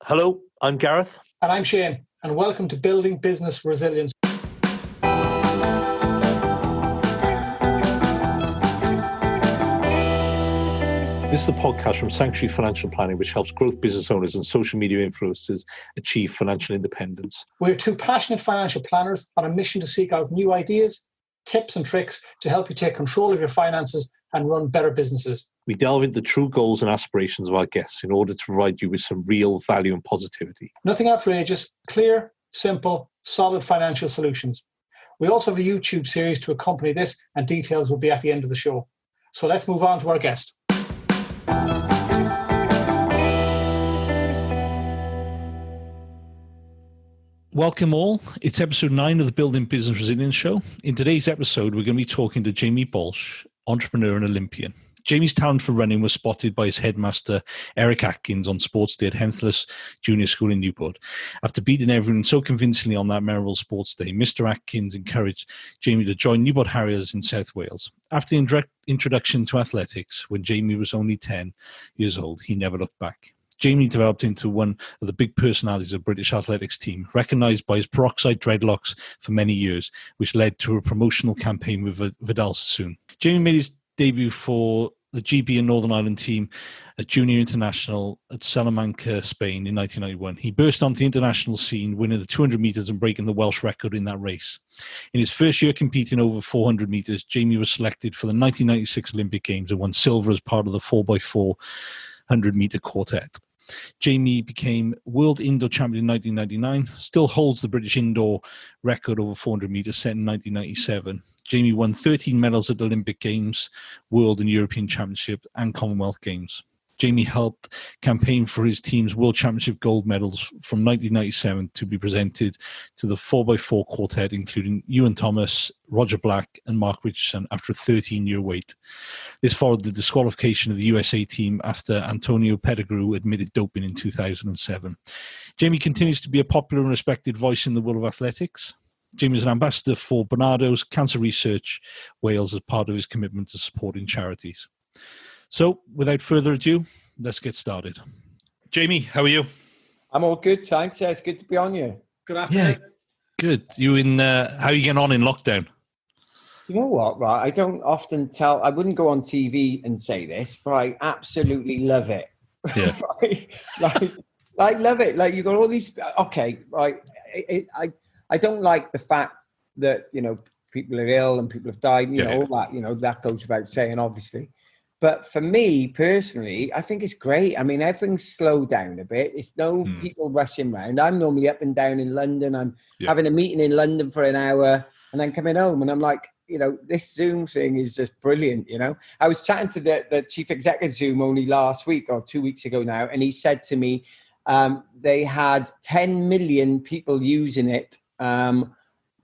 Hello, I'm Gareth. And I'm Shane, and welcome to Building Business Resilience. This is a podcast from Sanctuary Financial Planning, which helps growth business owners and social media influencers achieve financial independence. We're two passionate financial planners on a mission to seek out new ideas, tips and tricks to help you take control of your finances and run better businesses. We delve into the true goals and aspirations of our guests in order to provide you with some real value and positivity. Nothing outrageous, clear, simple, solid financial solutions. We also have a YouTube series to accompany this, and details will be at the end of the show. So let's move on to our guest. Welcome all. It's episode 9 of the Building Business Resilience Show. In today's episode, we're going to be talking to Jamie Baulch, entrepreneur and Olympian. Jamie's talent for running was spotted by his headmaster, Eric Atkins, on sports day at Henllys Junior School in Newport. After beating everyone so convincingly on that memorable sports day, Mr. Atkins encouraged Jamie to join Newport Harriers in South Wales. After the introduction to athletics, when Jamie was only 10 years old, he never looked back. Jamie developed into one of the big personalities of the British athletics team, recognised by his peroxide dreadlocks for many years, which led to a promotional campaign with Vidal Sassoon. Jamie made his debut for the GB and Northern Ireland team at Junior International at Salamanca, Spain in 1991. He burst onto the international scene, winning the 200 metres and breaking the Welsh record in that race. In his first year competing over 400 metres, Jamie was selected for the 1996 Olympic Games and won silver as part of the 4x4 100-metre quartet. Jamie became world indoor champion in 1999, still holds the British indoor record over 400 metres set in 1997. Jamie won 13 medals at the Olympic Games, World and European Championship and Commonwealth Games. Jamie helped campaign for his team's World Championship gold medals from 1997 to be presented to the 4x4 quartet, including Ewan Thomas, Roger Black and Mark Richardson after a 13-year wait. This followed the disqualification of the USA team after Antonio Pettigrew admitted doping in 2007. Jamie continues to be a popular and respected voice in the world of athletics. Jamie is an ambassador for Barnardo's Cancer Research Wales as part of his commitment to supporting charities. So, without further ado, let's get started. Jamie, how are you? I'm all good, thanks. Yeah, it's good to be on you. Good afternoon. Yeah, good. You in? How are you getting on in lockdown? You know what, right? I don't often I wouldn't go on TV and say this, but I absolutely love it. Yeah. Right? I love it. Like, you got all these, okay, right. I don't like the fact that, people are ill and people have died, all that, that goes without saying, obviously. But for me personally, I think it's great. I mean, everything's slowed down a bit. It's no people rushing around. I'm normally up and down in London. I'm having a meeting in London for an hour and then coming home. And I'm like, this Zoom thing is just brilliant, I was chatting to the chief executive of Zoom only last week or 2 weeks ago now. And he said to me, they had 10 million people using it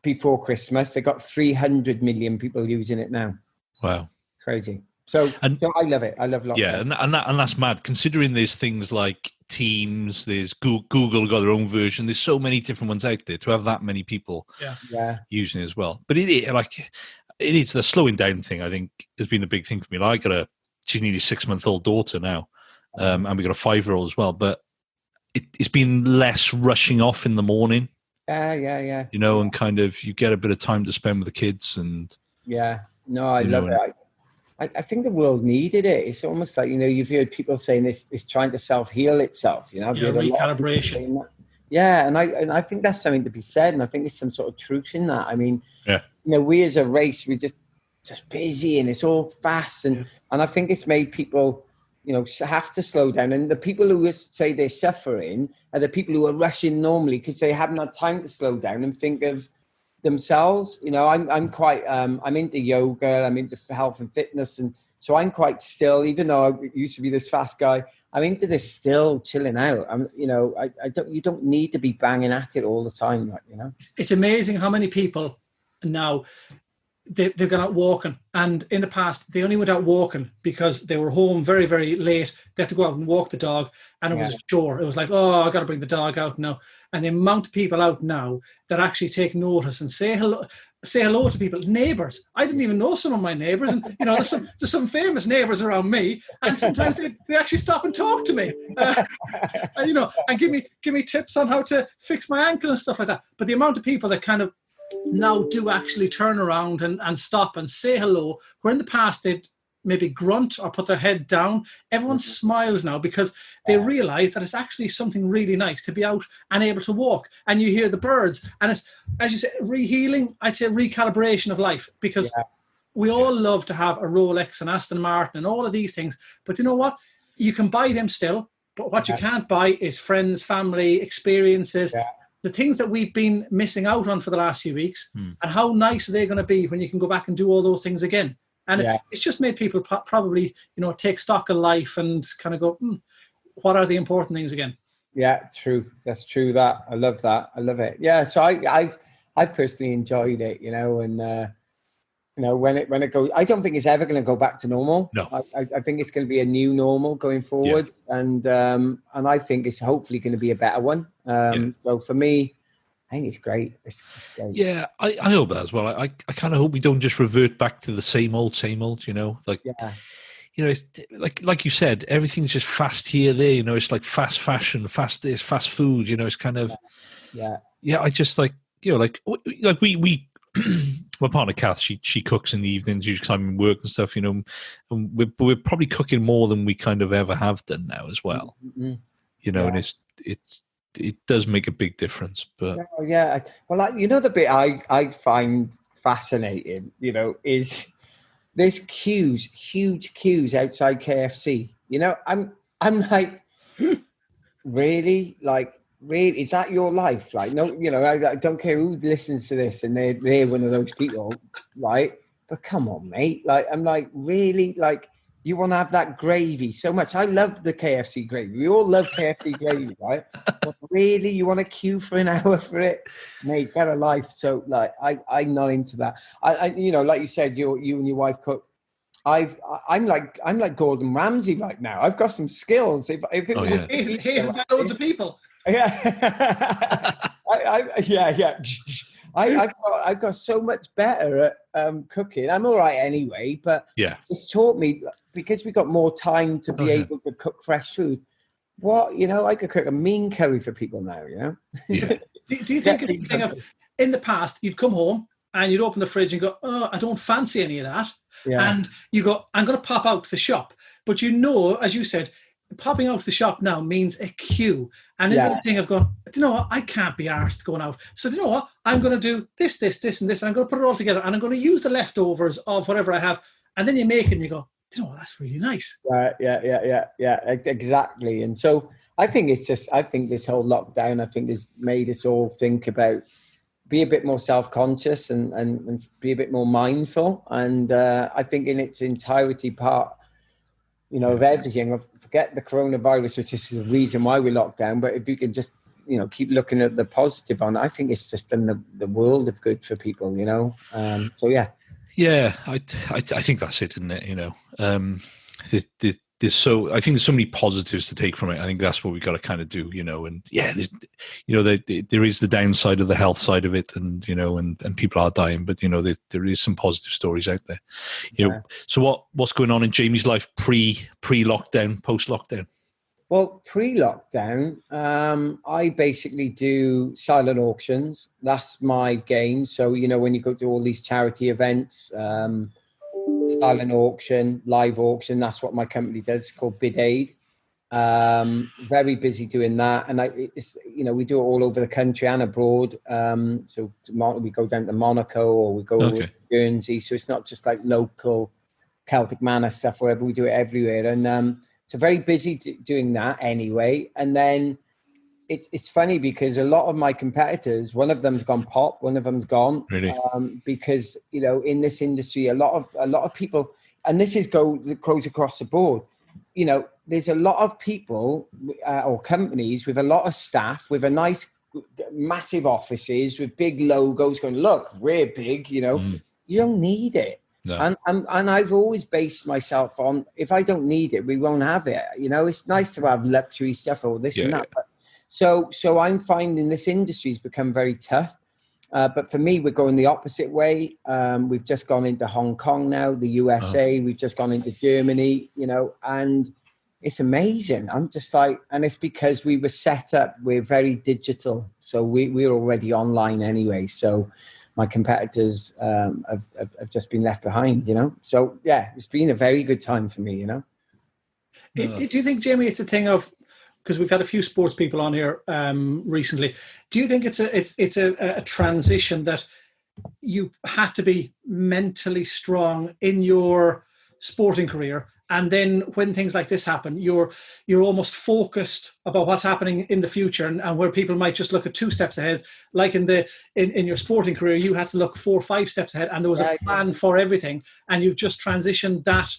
before Christmas. They got 300 million people using it now. Wow. Crazy. So I love it. I love lockdown. Yeah, and that's mad. Considering there's things like Teams, there's Google got their own version. There's so many different ones out there. To have that many people using it as well. But it is the slowing down thing. I think has been a big thing for me. Like, she's nearly 6-month-old daughter now, and we got a 5-year-old as well. But it's been less rushing off in the morning. Yeah. And kind of you get a bit of time to spend with the kids and. Yeah. No, I love it. I think the world needed it. It's almost like, you've heard people saying this is trying to self-heal itself, recalibration. Yeah, and I think that's something to be said, and I think there's some sort of truth in that. I mean, we as a race, we're just busy and it's all fast, and I think it's made people, have to slow down. And the people who say they're suffering are the people who are rushing normally because they haven't had time to slow down and think of themselves. I'm quite I'm into yoga, I'm into health and fitness, and so I'm quite still, even though I used to be this fast guy. I'm into this still chilling out. You don't need to be banging at it all the time, It's amazing how many people now they've gone out walking, and in the past they only went out walking because they were home very, very late. They had to go out and walk the dog, and it was a chore. It was like, I got to bring the dog out now. And the amount of people out now that actually take notice and say hello. say hello to people, neighbours. I didn't even know some of my neighbours, and there's some famous neighbours around me, and sometimes they actually stop and talk to me, and give me tips on how to fix my ankle and stuff like that. But the amount of people that kind of now do actually turn around and stop and say hello, where in the past they'd maybe grunt or put their head down, everyone smiles now because they realise that it's actually something really nice to be out and able to walk, and you hear the birds, and it's, as you say, rehealing. I'd say recalibration of life, because we all love to have a Rolex and Aston Martin and all of these things, but you know what? You can buy them still, but what you can't buy is friends, family, experiences, the things that we've been missing out on for the last few weeks, and how nice are they going to be when you can go back and do all those things again. And it's just made people probably, take stock of life and kind of go, what are the important things again? Yeah, true. That's true. That I love that. I love it. Yeah. So I've personally enjoyed it, and when it goes, I don't think it's ever going to go back to normal. No, I think it's going to be a new normal going forward, and I think it's hopefully going to be a better one. So for me, I think it's great. It's great. Yeah, I hope that as well. I kind of hope we don't just revert back to the same old, it's like you said, everything's just fast here, there, it's like fast fashion, fast this, fast food, it's kind of, I just we my partner Kath, she cooks in the evenings, usually 'cause I'm in work and stuff, and we're probably cooking more than we kind of ever have done now as well, and it does make a big difference. But the bit I find fascinating, is there's huge queues outside KFC. I'm like, really? Like, really? Is that your life? Like, no, I don't care who listens to this, and they're one of those people, right? But come on, mate. Like, I'm like, really? Like, you want to have that gravy so much. I love the KFC gravy. We all love KFC gravy, right? But really, you want to queue for an hour for it? Mate, get a life. So, like, I'm not into that. I like you said, you and your wife cook. I'm like Gordon Ramsay right now. I've got some skills. If it was here's loads of people. Yeah. I've got so much better at cooking. I'm all right anyway, but it's taught me, because we got more time to be able to cook fresh food. I could cook a mean curry for people now, Yeah. do you think it's a thing of, in the past, you'd come home and you'd open the fridge and go, oh, I don't fancy any of that. Yeah. And you go, I'm going to pop out to the shop. But as you said, popping out to the shop now means a queue. And it's a thing of going, do you know what? I can't be arsed going out. So do you know what? I'm going to do this, and this, and I'm going to put it all together, and I'm going to use the leftovers of whatever I have. And then you make it and you go, do you know what? That's really nice. Yeah, exactly. And so I think this whole lockdown, has made us all think about, be a bit more self-conscious and be a bit more mindful. And I think in its entirety part, of everything, forget the coronavirus, which is the reason why we locked down. But if you can just, keep looking at the positive on it, I think it's just done the world of good for people, So, yeah. Yeah, I think that's it, isn't it? I think there's so many positives to take from it. I think that's what we got to kind of do, and there is the downside of the health side of it, and and people are dying, but there is some positive stories out there. So what's going on in Jamie's life pre-lockdown, post-lockdown? Well, pre-lockdown, I basically do silent auctions. That's my game. So when you go to all these charity events, silent auction, live auction, that's what my company does. It's called Bid Aid. Very busy doing that, and we do it all over the country and abroad. So we go down to Monaco, or we go to Guernsey. So it's not just like local Celtic Manor stuff, wherever. We do it everywhere, and so very busy doing that anyway. And then it's funny because a lot of my competitors, one of them's gone pop, one of them's gone. Really? Because in this industry, a lot of people, and this goes across the board. There's a lot of people or companies with a lot of staff, with a nice, massive offices with big logos, going, look, we're big. You don't need it. No. And I've always based myself on, if I don't need it, we won't have it. It's nice to have luxury stuff or this and that. But so I'm finding this industry's become very tough. But for me, we're going the opposite way. We've just gone into Hong Kong now, the USA. We've just gone into Germany, you know, and it's amazing. I'm just like, and it's because we were set up, we're very digital. So we're already online anyway. So my competitors have just been left behind, you know. So, yeah, it's been a very good time for me, you know. Do you think, Jamie, it's a thing of, because we've had a few sports people on here recently, do you think it's a transition that you had to be mentally strong in your sporting career, and then when things like this happen, you're almost focused about what's happening in the future, and where people might just look at 2 steps ahead, like in your sporting career, you had to look 4 or 5 steps ahead, and there was a plan for everything, and you've just transitioned that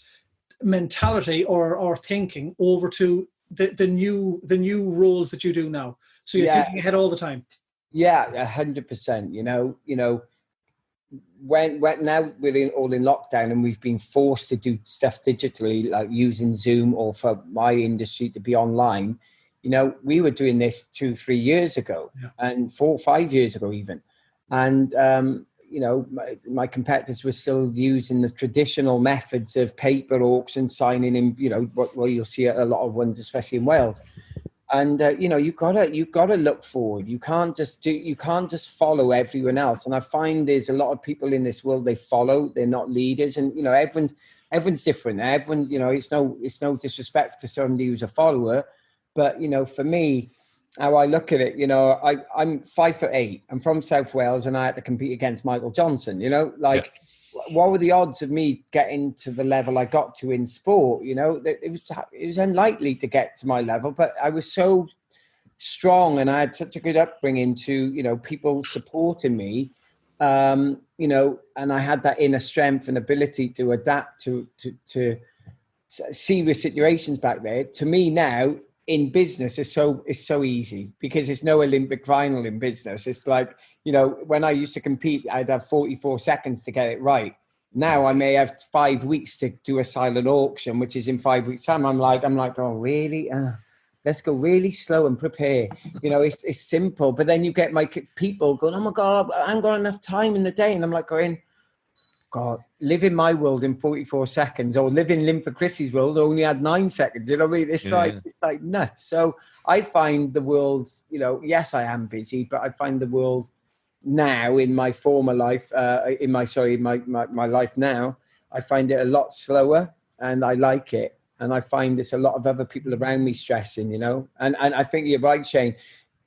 mentality or thinking over to the new roles that you do now. So you're thinking ahead all the time. Yeah, 100%. You know, when now we're all in lockdown and we've been forced to do stuff digitally, like using Zoom, or for my industry to be online. You know, we were doing this 2-3 years ago, and 4 or 5 years ago even. And, you know, my competitors were still using the traditional methods of paper auction, signing in, you know, what you'll see a lot of ones, especially in Wales. And, you know, you've got to look forward. You can't just follow everyone else. And I find there's a lot of people in this world, they follow, they're not leaders. And, you know, everyone's different. Everyone, you know, it's no disrespect to somebody who's a follower. But, you know, for me, how I look at it, you know, I'm 5'8". I'm from South Wales, and I had to compete against Michael Johnson. You know, like, what were the odds of me getting to the level I got to in sport? You know, it was unlikely to get to my level, but I was so strong, and I had such a good upbringing to, you know, people supporting me, you know, and I had that inner strength and ability to adapt to serious situations back there. To me now, in business, it's so easy, because there's no Olympic final in business. It's like, you know, when I used to compete, I'd have 44 seconds to get it right. Now I may have 5 weeks to do a silent auction, which is in 5 weeks' time. I'm like, oh, really? Let's go really slow and prepare. You know, it's simple. But then you get my people going, oh my God, I haven't got enough time in the day. And I'm like going, God, live in my world in 44 seconds, or live in Linford Christie's world, only had 9 seconds. You know what I mean? It's like nuts. So I find the world, you know, yes, I am busy, but I find the world now in my former life, in my life now, I find it a lot slower, and I like it. And I find there's a lot of other people around me stressing, you know, and I think you're right, Shane,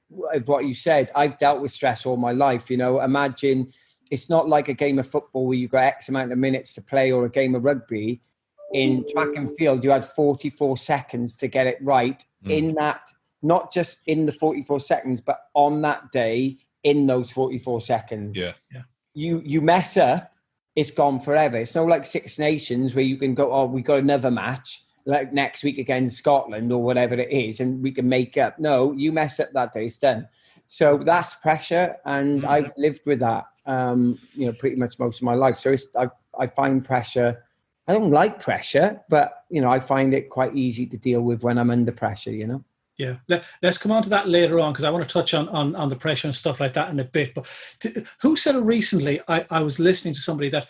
what you said. I've dealt with stress all my life. You know, imagine, it's not like a game of football where you've got X amount of minutes to play, or a game of rugby. In track and field, you had 44 seconds to get it right in that, not just in the 44 seconds, but on that day, in those 44 seconds. Yeah. You mess up, it's gone forever. It's not like Six Nations where you can go, oh, we got another match, like next week against Scotland or whatever it is, and we can make up. No, you mess up that day, it's done. So that's pressure, and I've lived with that, you know, pretty much most of my life. So I find pressure. I don't like pressure, but, you know, I find it quite easy to deal with when I'm under pressure, you know. Yeah, let's come on to that later on, because I want to touch on the pressure and stuff like that in a bit. But who said it recently? I was listening to somebody that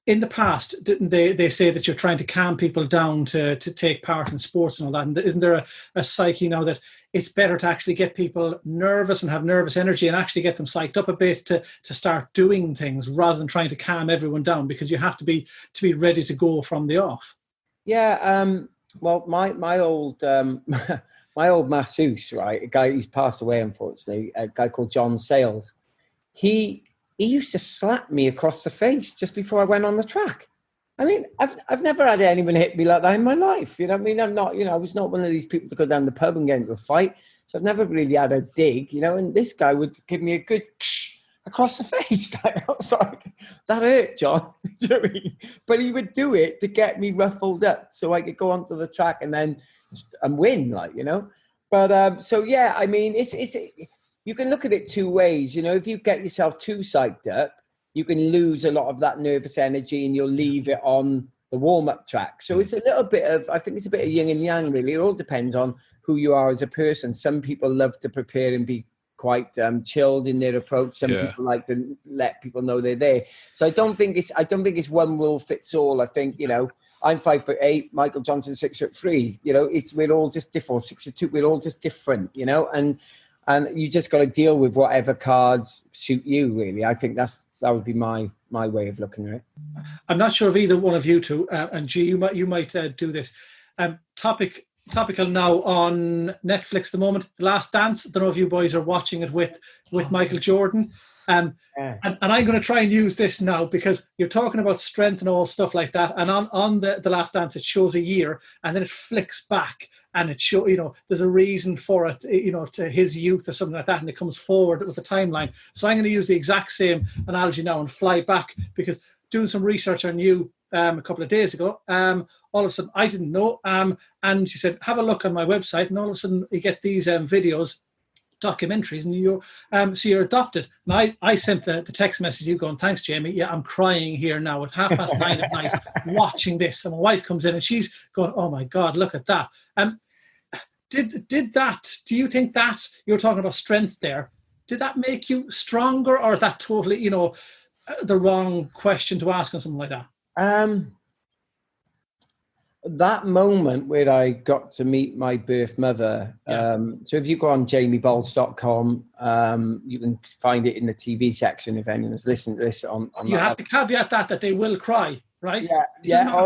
in the past, didn't they say that you're trying to calm people down to take part in sports and all that? And isn't there a psyche now that it's better to actually get people nervous and have nervous energy and actually get them psyched up a bit to start doing things, rather than trying to calm everyone down, because you have to be ready to go from the off? Yeah, well, my old my old masseuse, right, a guy, he's passed away unfortunately, a guy called John Sales. He used to slap me across the face just before I went on the track. I mean, I've never had anyone hit me like that in my life. You know what I mean? I'm not, you know, I was not one of these people to go down the pub and get into a fight. So I've never really had a dig, you know, and this guy would give me a good across the face. I was like, that hurt, John. Do you know what I mean? But he would do it to get me ruffled up so I could go onto the track and win, like, you know. But so, yeah, I mean, it's you can look at it 2 ways. You know, if you get yourself too psyched up, you can lose a lot of that nervous energy, and you'll leave it on the warm-up track. So it's a little bit of, I think it's a bit of yin and yang, really. It all depends on who you are as a person. Some people love to prepare and be quite chilled in their approach. Some people like to let people know they're there. So I don't think it's one rule fits all. I think, you know, I'm 5'8", Michael Johnson 6'3". You know, we're all just different. 6'2", we're all just different. You know, and you just got to deal with whatever cards suit you. Really, I think that would be my way of looking at it. I'm not sure if either one of you two, and G, you might do this. Topical now on Netflix at the moment, The Last Dance. I don't know if you boys are watching it with Michael Jordan. And I'm going to try and use this now because you're talking about strength and all stuff like that. And on the Last Dance, it shows a year and then it flicks back and it shows, you know, there's a reason for it, you know, to his youth or something like that. And it comes forward with the timeline. So I'm going to use the exact same analogy now and fly back because doing some research on you a couple of days ago, all of a sudden I didn't know. And she said, have a look on my website. And all of a sudden you get these videos, documentaries, and you're adopted. And I sent the text message, you going, thanks, Jamie. Yeah, I'm crying here now at 9:30 at night watching this. And my wife comes in and she's going, oh my God, look at that. Did that, do you think that, you're talking about strength there, did that make you stronger, or is that totally, you know, the wrong question to ask on something like that? That moment where I got to meet my birth mother, so if you go on jamiebaulch.com, you can find it in the TV section if anyone's listening to this. On you have to caveat that they will cry, right? How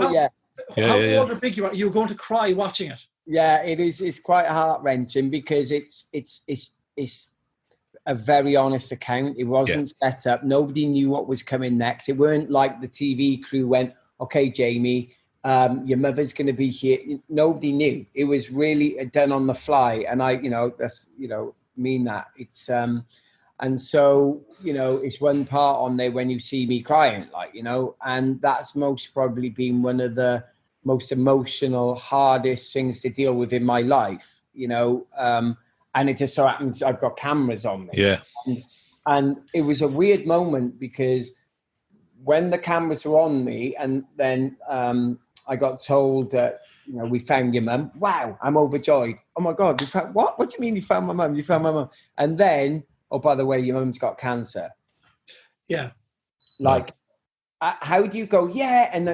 old or big you are, you're going to cry watching it. Yeah, it is. It's quite heart-wrenching because it's a very honest account. It wasn't set up. Nobody knew what was coming next. It weren't like the TV crew went, okay, Jamie, your mother's going to be here. Nobody knew. It was really done on the fly. And I, you know, that's, you know, mean that. It's, and so, you know, it's one part on there when you see me crying, like, you know, and that's most probably been one of the most emotional, hardest things to deal with in my life, you know, and it just so happens I've got cameras on me. Yeah. And it was a weird moment because when the cameras were on me and then I got told that, you know, we found your mum. Wow, I'm overjoyed. Oh my God, we found what? What do you mean you found my mum? You found my mum. And then, oh, by the way, your mum's got cancer. Yeah. Like, how do you go, yeah, and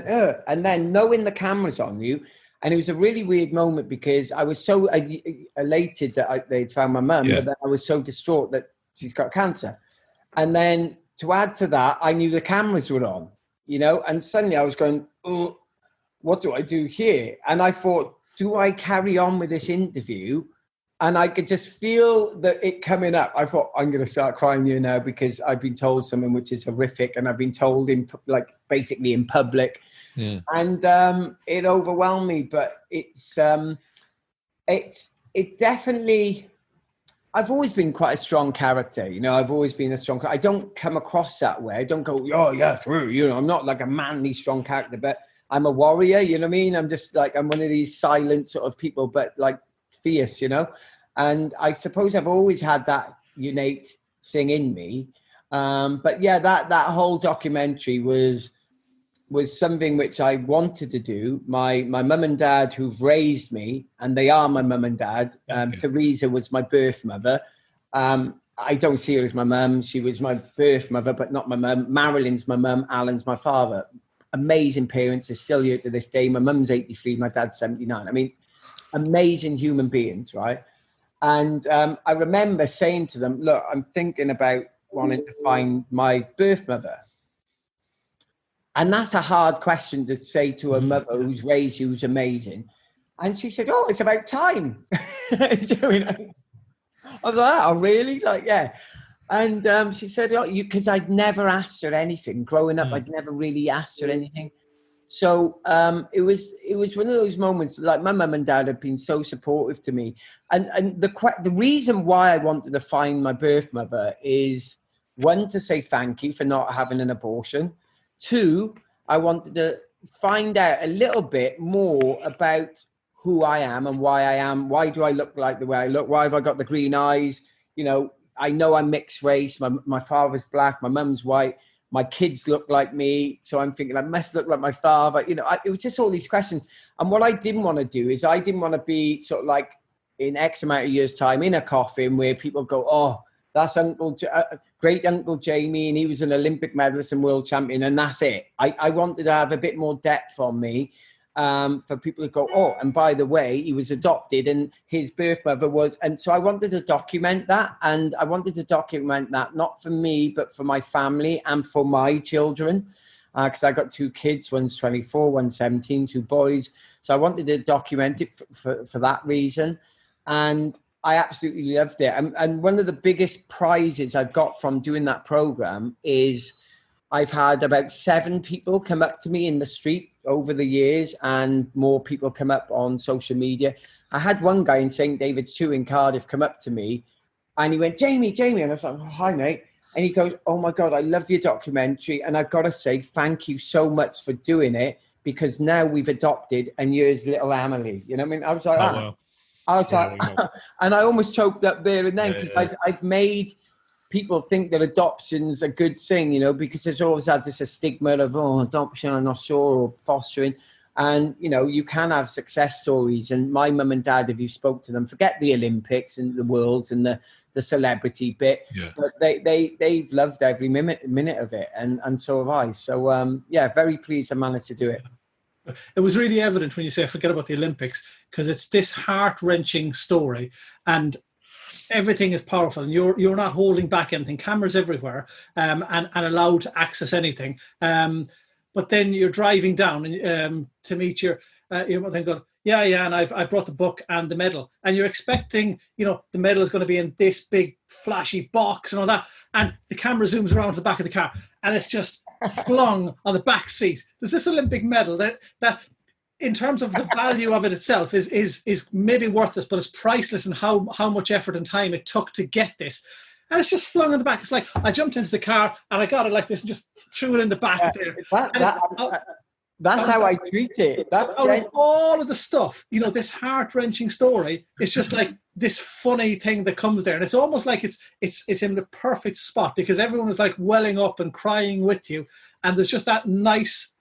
then knowing the camera's on you. And it was a really weird moment because I was so elated that they'd found my mum, but then I was so distraught that she's got cancer. And then to add to that, I knew the cameras were on, you know, and suddenly I was going, oh, what do I do here? And I thought, do I carry on with this interview? And I could just feel that it coming up. I thought, I'm going to start crying here now because I've been told something which is horrific, and I've been told basically in public. Yeah. And it overwhelmed me. But it's it definitely. I've always been quite a strong character, you know. I've always been a strong. I don't come across that way. I don't go, oh yeah, true. You know, I'm not like a manly, strong character, but I'm a warrior. You know what I mean? I'm just like I'm one of these silent sort of people, but like fierce, you know. And I suppose I've always had that innate thing in me. But yeah, that whole documentary was something which I wanted to do. My mum and dad, who've raised me, and they are my mum and dad. Teresa was my birth mother. I don't see her as my mum. She was my birth mother, but not my mum. Marilyn's my mum. Alan's my father. Amazing parents. They're still here to this day. My mum's 83. My dad's 79. I mean, amazing human beings, right? And I remember saying to them, look, I'm thinking about wanting to find my birth mother. And that's a hard question to say to a mother who's raised you, who's amazing. And she said, oh, it's about time. I was like, oh, really? Like, yeah. And she said, oh, because I'd never asked her anything. Growing up, I'd never really asked her anything. So it was one of those moments, like my mum and dad have been so supportive to me. And the reason why I wanted to find my birth mother is, one, to say thank you for not having an abortion. Two, I wanted to find out a little bit more about who I am and why I am. Why do I look like the way I look? Why have I got the green eyes? You know I'm mixed race. My father's black. My mum's white. My kids look like me. So I'm thinking I must look like my father. You know, it was just all these questions. And what I didn't want to do is I didn't want to be sort of like in X amount of years' time in a coffin where people go, oh, That's great Uncle Jamie, and he was an Olympic medalist and world champion, and that's it. I wanted to have a bit more depth on me, for people to go, oh, and by the way, he was adopted and his birth mother was, and so I wanted to document that, and I wanted to document that not for me, but for my family and for my children, because I got 2 kids, one's 24, one's 17, 2 boys. So I wanted to document it for that reason, and I absolutely loved it. And one of the biggest prizes I've got from doing that program is I've had about 7 people come up to me in the street over the years, and more people come up on social media. I had one guy in St. David's 2 in Cardiff come up to me, and he went, Jamie. And I was like, oh, hi, mate. And he goes, oh, my God, I love your documentary. And I've got to say, thank you so much for doing it, because now we've adopted, and here's little Emily. You know what I mean? I was like, Wow. I was like, and I almost choked up there and then, because I've made people think that adoption's a good thing, you know, because there's always had this stigma of, oh, adoption, I'm not sure, or fostering. And, you know, you can have success stories. And my mum and dad, if you spoke to them, forget the Olympics and the worlds and the celebrity bit, but they've loved every minute of it. And so have I. So, very pleased I managed to do it. It was really evident when you say, forget about the Olympics, because it's this heart-wrenching story, and everything is powerful, and you're not holding back anything. Cameras everywhere, and allowed to access anything. But then you're driving down and to meet your then going, and I brought the book and the medal, and you're expecting, you know, the medal is going to be in this big flashy box and all that, and the camera zooms around to the back of the car, and it's just flung on the back seat. There's this Olympic medal that in terms of the value of it itself is maybe worthless, but it's priceless in how much effort and time it took to get this. And it's just flung in the back. It's like I jumped into the car and I got it like this and just threw it in the back there. That's how I treat it. That's all of the stuff, you know, this heart-wrenching story. It's just like this funny thing that comes there, and it's almost like it's in the perfect spot, because everyone is like welling up and crying with you, and there's just that nice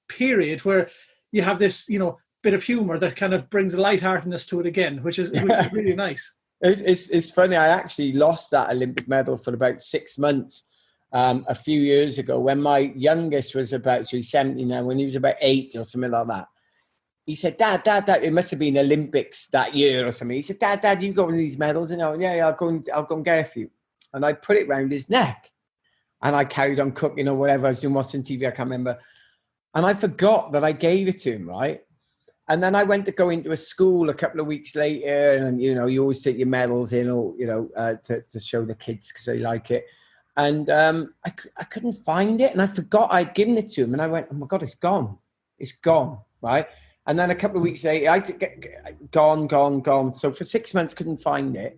period where you have this, you know, bit of humor that kind of brings a lightheartedness to it again, which is really nice. It's funny. I actually lost that Olympic medal for about 6 months a few years ago, when my youngest was about, so he's 17 now, when he was about 8 or something like that. He said, Dad, it must have been Olympics that year or something. He said, Dad, you got one of these medals? And I went, yeah, I'll go and get a few. And I put it round his neck, and I carried on cooking or whatever I was doing, watching TV, I can't remember. And I forgot that I gave it to him, right? And then I went to go into a school a couple of weeks later, and, you know, you always take your medals in, or, you know, to show the kids because they like it. And I couldn't find it, and I forgot I'd given it to him. And I went, oh my God, it's gone, right? And then a couple of weeks later, gone. So for 6 months, couldn't find it.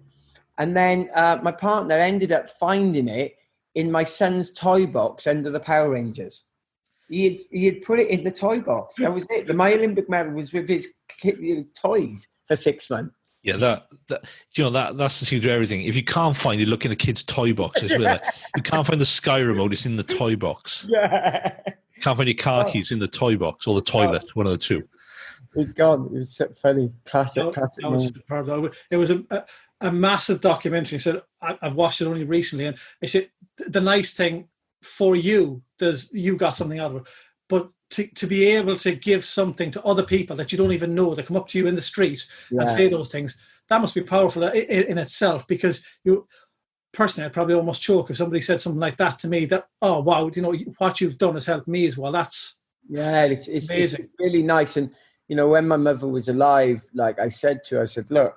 And then my partner ended up finding it in my son's toy box under the Power Rangers. He had put it in the toy box. That was it. My Olympic medal was with his toys for 6 months. Yeah, that's the secret to everything. If you can't find it, look in a kid's toy box as well. You can't find the Sky remote, it's in the toy box. Yeah. You can't find your car keys in the toy box or the toilet, one of the two. It's gone. It was so funny. Classic. That was superb. It was a massive documentary. So I've watched it only recently, and I said the nice thing for you is you got something out of it, but to be able to give something to other people that you don't even know, that come up to you in the street and say those things, that must be powerful in itself. Because you personally, I'd probably almost choke if somebody said something like that to me, that, oh wow, you know, what you've done has helped me as well. That's amazing. It's really nice. And you know, when my mother was alive, like I said to her, I said, look,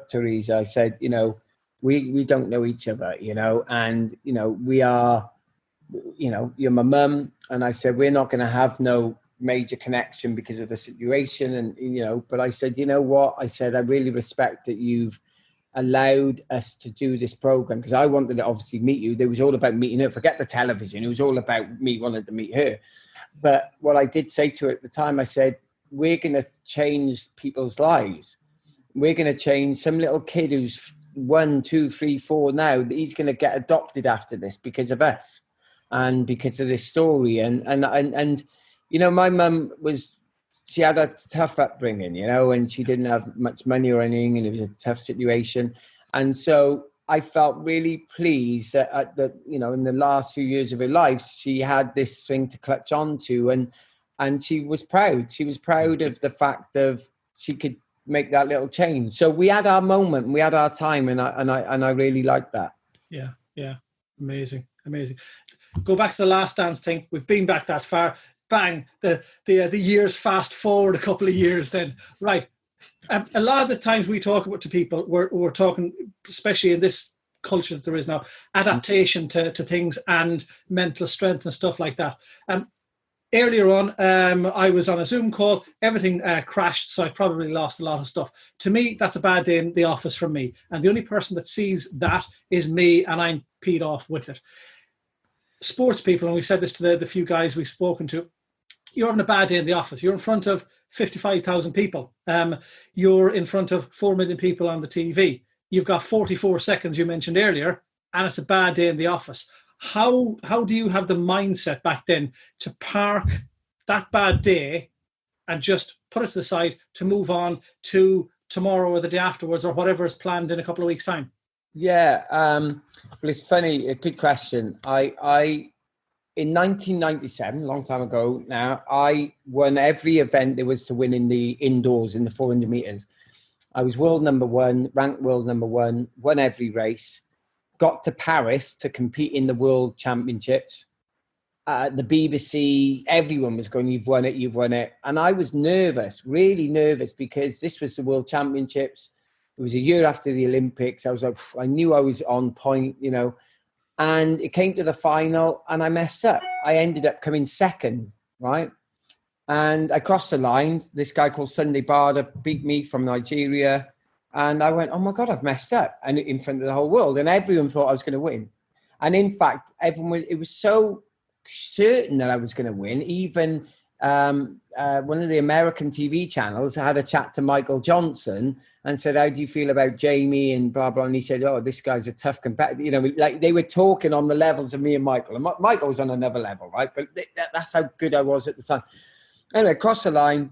Teresa, I said, you know, we don't know each other, you know, and, you know, we are, you know, you're my mum. And I said, we're not going to have no major connection because of the situation. And, you know, but I said, you know what? I said, I really respect that you've allowed us to do this program, because I wanted to obviously meet you. It was all about meeting her. Forget the television. It was all about me wanting to meet her. But what I did say to her at the time, I said, we're going to change people's lives. We're going to change some little kid who's 1, 2, 3, 4 now. He's going to get adopted after this because of us and because of this story. And you know, my mum she had a tough upbringing, you know, and she didn't have much money or anything, and it was a tough situation. And so I felt really pleased that, you know, in the last few years of her life, she had this thing to clutch onto, and she was proud. She was proud of the fact of she could make that little change. So we had our moment, and we had our time, and I really liked that. Yeah, amazing. Go back to the Last Dance thing. We've been back that far. Bang, the years fast forward a couple of years. Then right. A lot of the times we talk about to people, we're talking, especially in this culture that there is now, adaptation to things and mental strength and stuff like that. Earlier on, I was on a Zoom call, everything crashed, so I probably lost a lot of stuff. To me, that's a bad day in the office for me. And the only person that sees that is me, and I'm peed off with it. Sports people, and we said this to the few guys we've spoken to, you're having a bad day in the office. You're in front of 55,000 people. You're in front of 4 million people on the TV. You've got 44 seconds you mentioned earlier, and it's a bad day in the office. How do you have the mindset back then to park that bad day and just put it to the side to move on to tomorrow or the day afterwards or whatever is planned in a couple of weeks' time? Yeah, well, it's funny. A good question. I in 1997, a long time ago now, I won every event there was to win in the indoors in the 400 meters. I was world number one, ranked world number one, won every race, got to Paris to compete in the world championships. The BBC, everyone was going, you've won it. And I was nervous, really nervous, because this was the world championships. It was a year after the Olympics. I was like, I knew I was on point, you know. And it came to the final and I messed up. I ended up coming second, right? And I crossed the line. This guy called Sunday Barder beat me from Nigeria. And I went, oh my God, I've messed up. And in front of the whole world. And everyone thought I was going to win. And in fact, it was so certain that I was going to win. Even one of the American TV channels had a chat to Michael Johnson and said, how do you feel about Jamie and blah, blah. And he said, oh, this guy's a tough competitor. You know, like they were talking on the levels of me and Michael. And Michael was on another level, right? But that's how good I was at the time. Anyway, crossed the line.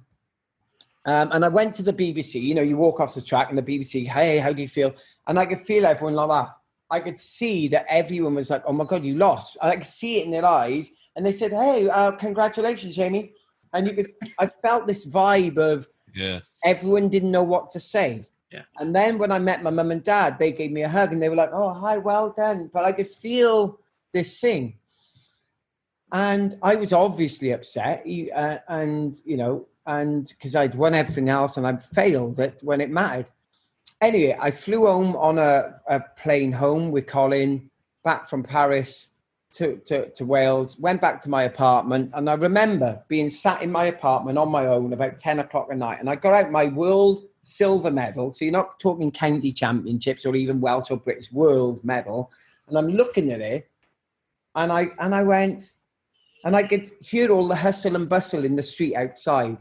And I went to the BBC. You know, you walk off the track and the BBC, hey, how do you feel? And I could feel everyone like that. I could see that everyone was like, oh my God, you lost. I could see it in their eyes. And they said, hey, congratulations, Jamie. And I felt this vibe of everyone didn't know what to say. Yeah. And then when I met my mum and dad, they gave me a hug and they were like, oh, hi, well done. But I could feel this thing. And I was obviously upset. And because I'd won everything else and I'd failed it when it mattered. Anyway, I flew home on a plane home with Colin, back from Paris to Wales, went back to my apartment. And I remember being sat in my apartment on my own about 10 o'clock at night. And I got out my world silver medal. So you're not talking county championships or even Welsh or British world medal. And I'm looking at it and I went, and I could hear all the hustle and bustle in the street outside.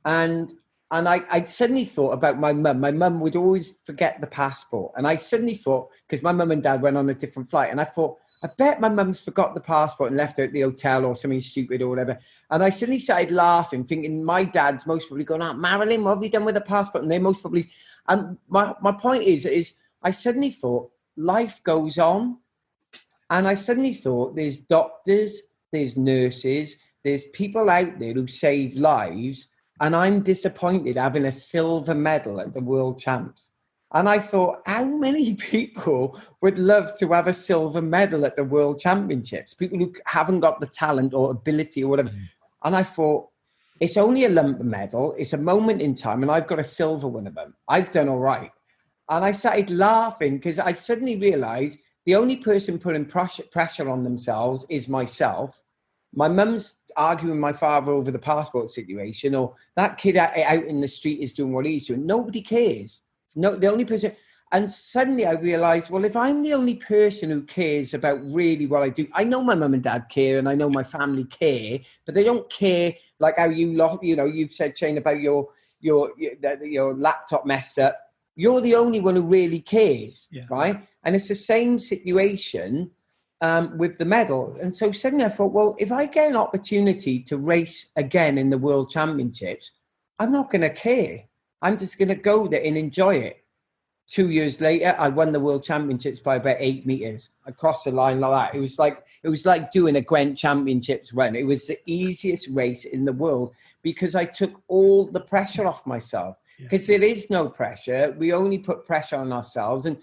And I suddenly thought about my mum. My mum would always forget the passport. And I suddenly thought, because my mum and dad went on a different flight, and I thought, I bet my mum's forgot the passport and left it at the hotel or something stupid or whatever. And I suddenly started laughing, thinking my dad's most probably going, Marilyn, what have you done with the passport? And they most probably, and my point is I suddenly thought life goes on. And I suddenly thought there's doctors, there's nurses, there's people out there who save lives. And I'm disappointed having a silver medal at the World Champs. And I thought, how many people would love to have a silver medal at the World Championships? People who haven't got the talent or ability or whatever. And I thought, it's only a lump medal. It's a moment in time. And I've got a silver one of them. I've done all right. And I started laughing because I suddenly realized the only person putting pressure on themselves is myself. My mum's arguing with my father over the passport situation, or that kid out in the street is doing what he's doing. Nobody cares. No, the only person. And suddenly I realized, well, if I'm the only person who cares about really what I do, I know my mum and dad care and I know my family care, but they don't care like how you said, Shane, about your laptop messed up. You're the only one who really cares, right? And it's the same situation with the medal. And so suddenly I thought, well, if I get an opportunity to race again in the World Championships, I'm not going to care. I'm just going to go there and enjoy it. 2 years later, I won the World Championships by about 8 meters. I crossed the line like that. It was like doing a Gwent Championships run. It was the easiest race in the world because I took all the pressure off myself. Because there is no pressure. We only put pressure on ourselves. And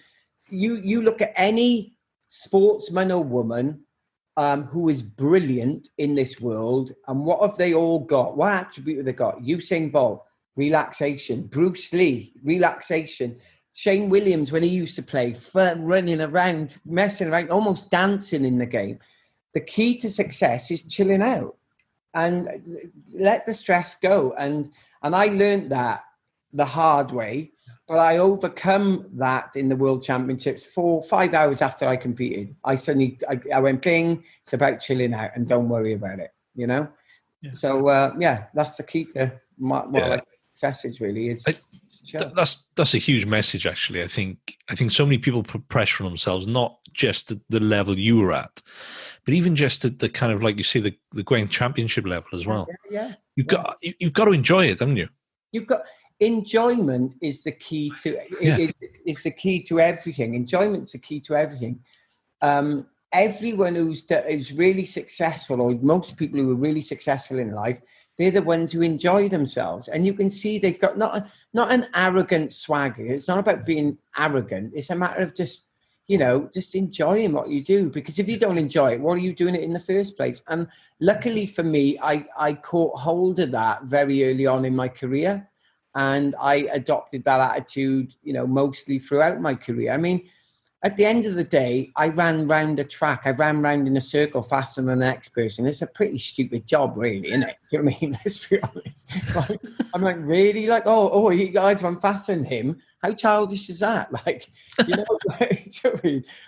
you look at any sportsman or woman who is brilliant in this world, and what have they all got? What attribute have they got? Usain Bolt, relaxation. Bruce Lee, relaxation. Shane Williams, when he used to play, running around, messing around, almost dancing in the game. The key to success is chilling out and let the stress go. And I learned that the hard way, but I overcome that in the World Championships 5 hours after I competed. I went, bing, it's about chilling out and don't worry about it, you know? Yeah. So, that's the key to my success really is. That's a huge message, actually. I think so many people put pressure on themselves, not just at the level you were at, but even just at the kind of, like you say, the Gwent Championship level as well. Yeah. You've got to enjoy it, haven't you? Enjoyment is the key to it's the key to everything. Enjoyment's the key to everything. Everyone who's really successful, or most people who are really successful in life, they're the ones who enjoy themselves. And you can see they've got not an arrogant swagger. It's not about being arrogant. It's a matter of just enjoying what you do. Because if you don't enjoy it, what are you doing it in the first place? And luckily for me, I caught hold of that very early on in my career. And I adopted that attitude, mostly throughout my career. I mean, at the end of the day, I ran round a track. I ran round in a circle faster than the next person. It's a pretty stupid job, really, isn't it? You know what I mean? Let's be honest. I'm like, really? I've run faster than him. How childish is that?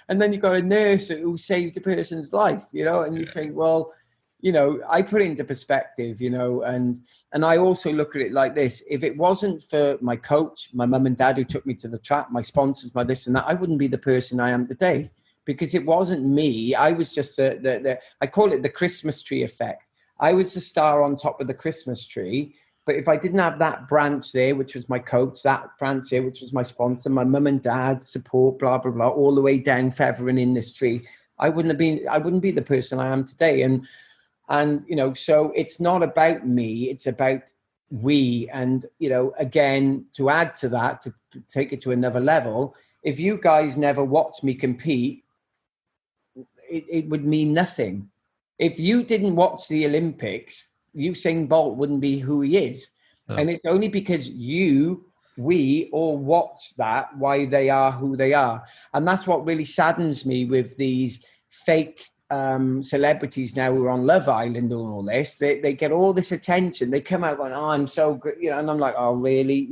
And then you've got a nurse who saved a person's life, and you think, well, I put it into perspective, and I also look at it like this. If it wasn't for my coach, my mum and dad who took me to the track, my sponsors, my this and that, I wouldn't be the person I am today, because it wasn't me. I was just I call it the Christmas tree effect. I was the star on top of the Christmas tree. But if I didn't have that branch there, which was my coach, that branch there, which was my sponsor, my mum and dad support, blah, blah, blah, all the way down feathering in this tree, I wouldn't be the person I am today. And so it's not about me, it's about we. And, again, to add to that, to take it to another level, if you guys never watched me compete, it would mean nothing. If you didn't watch the Olympics, Usain Bolt wouldn't be who he is. Oh. And it's only because we all watch that, why they are who they are. And that's what really saddens me with these fake celebrities now who are on Love Island and all this. They get all this attention. They come out going, oh, I'm so great, and I'm like, oh, really?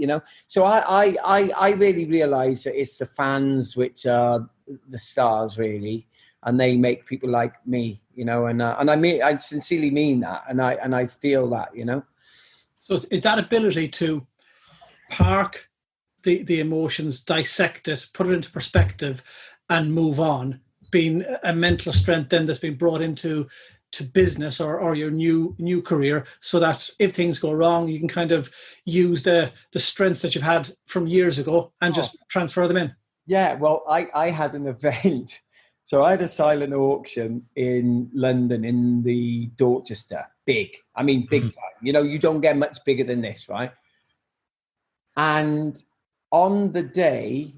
So I really realize that it's the fans which are the stars, really, and they make people like me, and I sincerely mean that, and I feel that, So is that ability to park the emotions, dissect it, put it into perspective, and move on, being a mental strength then that's been brought into business or your new career, so that if things go wrong, you can kind of use the strengths that you've had from years ago and just transfer them in? Yeah, well, I had an event. So I had a silent auction in London in the Dorchester. Big time. You don't get much bigger than this, right? And on the day,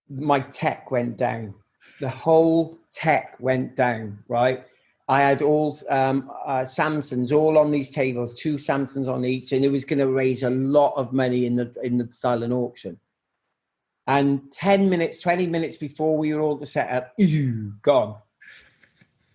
my tech went down. The whole tech went down, right? I had all Samsungs all on these tables, 2 Samsungs on each, and it was going to raise a lot of money in the silent auction. And 10 minutes, 20 minutes before we were all set up, gone.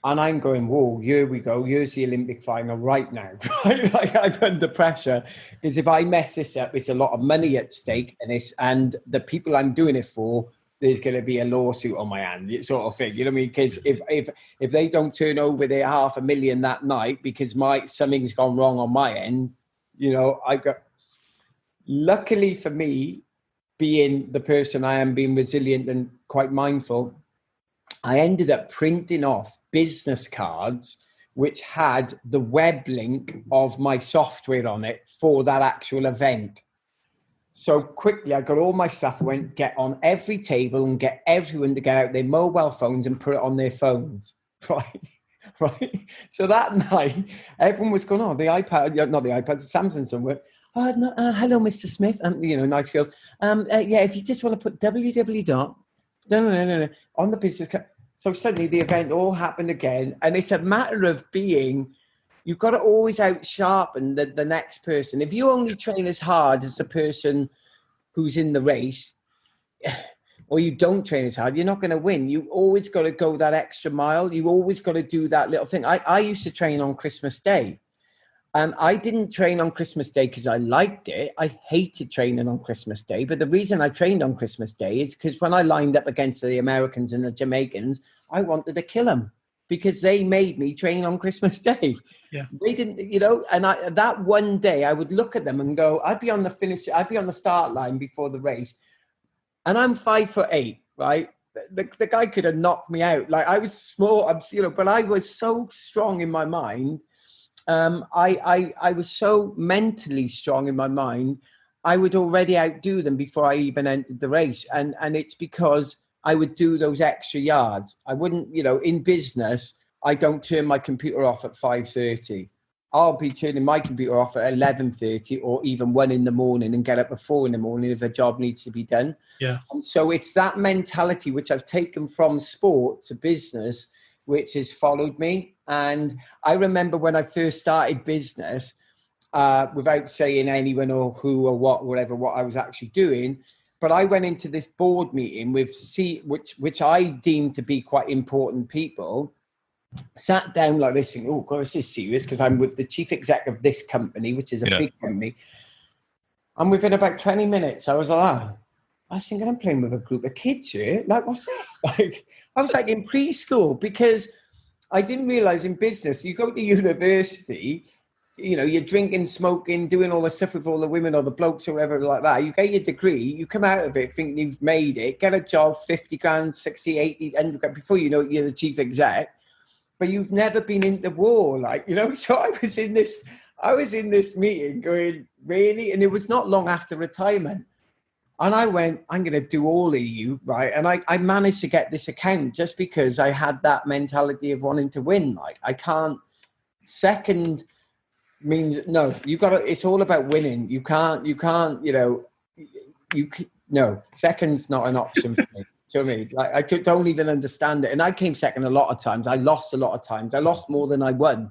And I'm going, whoa, here we go. Here's the Olympic final right now. I'm under pressure, because if I mess this up, it's a lot of money at stake, and the people I'm doing it for, there's going to be a lawsuit on my hand, sort of thing. You know what I mean? Because if they don't turn over their $500,000 that night because something's gone wrong on my end, I've got. Luckily for me, being the person I am, being resilient and quite mindful, I ended up printing off business cards which had the web link of my software on it for that actual event. So quickly, I got all my stuff, went get on every table and get everyone to get out their mobile phones and put it on their phones, right? Right. So that night, everyone was going, oh, the iPad, not the iPad, the Samsung somewhere. Oh, no, hello, Mr. Smith. Nice girls. Yeah, if you just want to put www. No, on the business card. So suddenly the event all happened again. And it's a matter of you've got to always out-sharpen the next person. If you only train as hard as the person who's in the race, or you don't train as hard, you're not going to win. You always got to go that extra mile. You always got to do that little thing. I used to train on Christmas Day. And I didn't train on Christmas Day because I liked it. I hated training on Christmas Day. But the reason I trained on Christmas Day is because when I lined up against the Americans and the Jamaicans, I wanted to kill them because they made me train on Christmas Day. Yeah. They didn't, and that one day I would look at them and go, I'd be on the start line before the race. And I'm 5'8", right? The guy could have knocked me out. Like I was small, but I was so strong in my mind. I was so mentally strong in my mind, I would already outdo them before I even entered the race. And it's because I would do those extra yards. I wouldn't, in business, I don't turn my computer off at 5:30. I'll be turning my computer off at 11:30 or even 1 a.m. and get up at 4 a.m. if a job needs to be done. Yeah. And so it's that mentality which I've taken from sport to business, which has followed me. And I remember when I first started business, without saying anyone or who or what I was actually doing, but I went into this board meeting with which I deemed to be quite important people, sat down like this, thinking, oh God, this is serious, because I'm with the chief exec of this company, which is a big company. And within about 20 minutes, I was like, I was thinking, I'm playing with a group of kids here. Like, what's this? Like, I was like in preschool, because I didn't realize in business, you go to university, you're drinking, smoking, doing all the stuff with all the women or the blokes or whatever like that. You get your degree, you come out of it thinking you've made it, get a job, 50 grand, 60, 80, and before you know it, you're the chief exec, but you've never been into war, So I was in this meeting going, really? And it was not long after retirement. And I went, I'm going to do all of you, right? And I managed to get this account just because I had that mentality of wanting to win. Like, I can't, second means, no, it's all about winning. You can't, no, second's not an option for me. Do you know what I mean? Like, I don't even understand it. And I came second a lot of times. I lost a lot of times. I lost more than I won.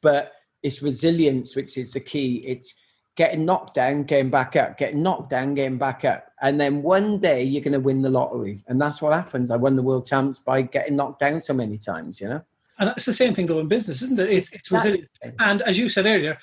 But it's resilience, which is the key. It's getting knocked down, getting back up, getting knocked down, getting back up. And then one day you're going to win the lottery. And that's what happens. I won the world champs by getting knocked down so many times, And it's the same thing though in business, isn't it? It's resilience. And as you said earlier,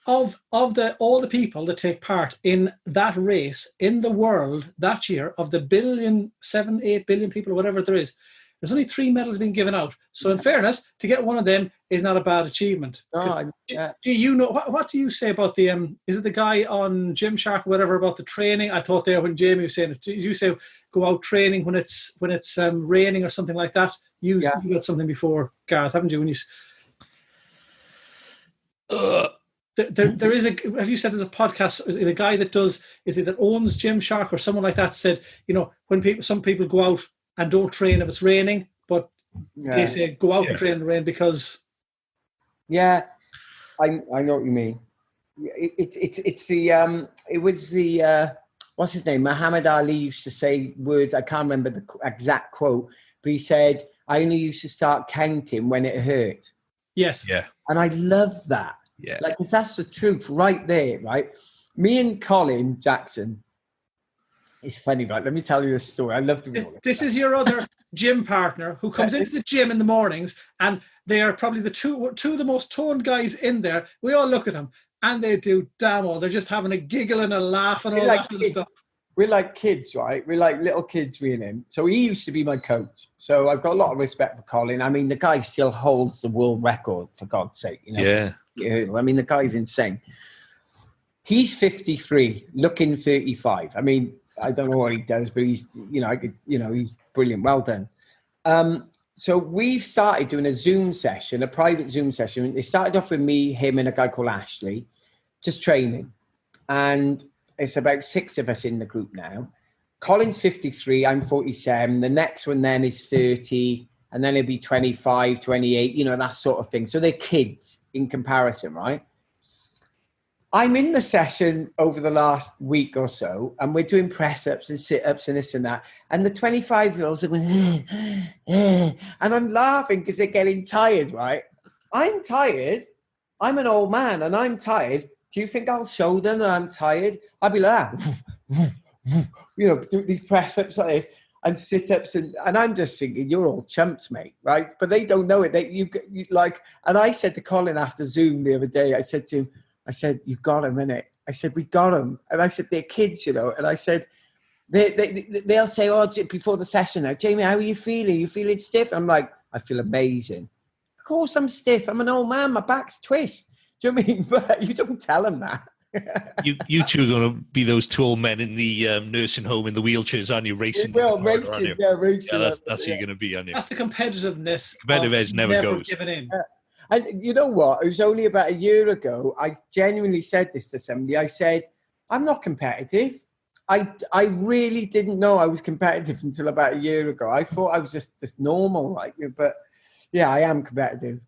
of all the people that take part in that race in the world that year, of the 7, 8 billion people, whatever there is, there's only 3 medals being given out. So in fairness, to get one of them is not a bad achievement. Oh, yeah. What do you say about the is it the guy on Gymshark or whatever about the training? I thought there when Jamie was saying it, did you say go out training when it's raining or something like that? You got something before, Gareth, haven't you? When you there is have you said there's a podcast, the guy that owns Gymshark or someone like that said, when some people go out and don't train if it's raining, but they say go out and train in the rain because. Yeah, I know what you mean. It's the it was the what's his name? Muhammad Ali used to say words. I can't remember the exact quote, but he said, "I only used to start counting when it hurt." Yes. Yeah. And I love that. Yeah. Like, because that's the truth right there, right? Me and Colin Jackson. It's funny, right? Let me tell you a story. I love to do this. This is your other gym partner who comes into the gym in the mornings, and they are probably the two of the most toned guys in there. We all look at them, and they do damn all. They're just having a giggle and a laugh and all that kind of stuff. We're like kids, right? We're like little kids, me and him. So he used to be my coach. So I've got a lot of respect for Colin. I mean, the guy still holds the world record, for God's sake. Yeah. I mean, the guy's insane. He's 53, looking 35. I mean, I don't know what he does, but he's, he's brilliant. Well done. So we've started doing a private Zoom session. It started off with me, him, and a guy called Ashley, just training. And it's about 6 of us in the group now. Colin's 53, I'm 47. The next one then is 30, and then it'll be 25, 28, you know, that sort of thing. So they're kids in comparison, right? I'm in the session over the last week or so, and we're doing press-ups and sit-ups and this and that. And the 25-year-olds are going, and I'm laughing because they're getting tired, right? I'm tired. I'm an old man, and I'm tired. Do you think I'll show them that I'm tired? I'll be like, you know, do these press-ups like this and sit-ups, and I'm just thinking, you're all chumps, mate, right? But they don't know it. You like, and I said to Colin after Zoom the other day, I said to him, you've got them, innit? I said, we got them. And I said, they're kids, you know. And I said, they'll say, oh, before the session now, Jamie, how are you feeling? You feeling stiff? I'm like, I feel amazing. Of course I'm stiff. I'm an old man. My back's twist. Do you know what I mean? But you don't tell them that. you two are going to be those 2 old men in the nursing home in the wheelchairs, aren't you? Racing. Racing. Yeah, that's who you're going to be, aren't you? That's the competitiveness. Competitive edge never goes. Giving in. And you know what? It was only about a year ago. I genuinely said this to somebody. I said, I'm not competitive. I really didn't know I was competitive until about a year ago. I thought I was just normal, like, but yeah, I am competitive.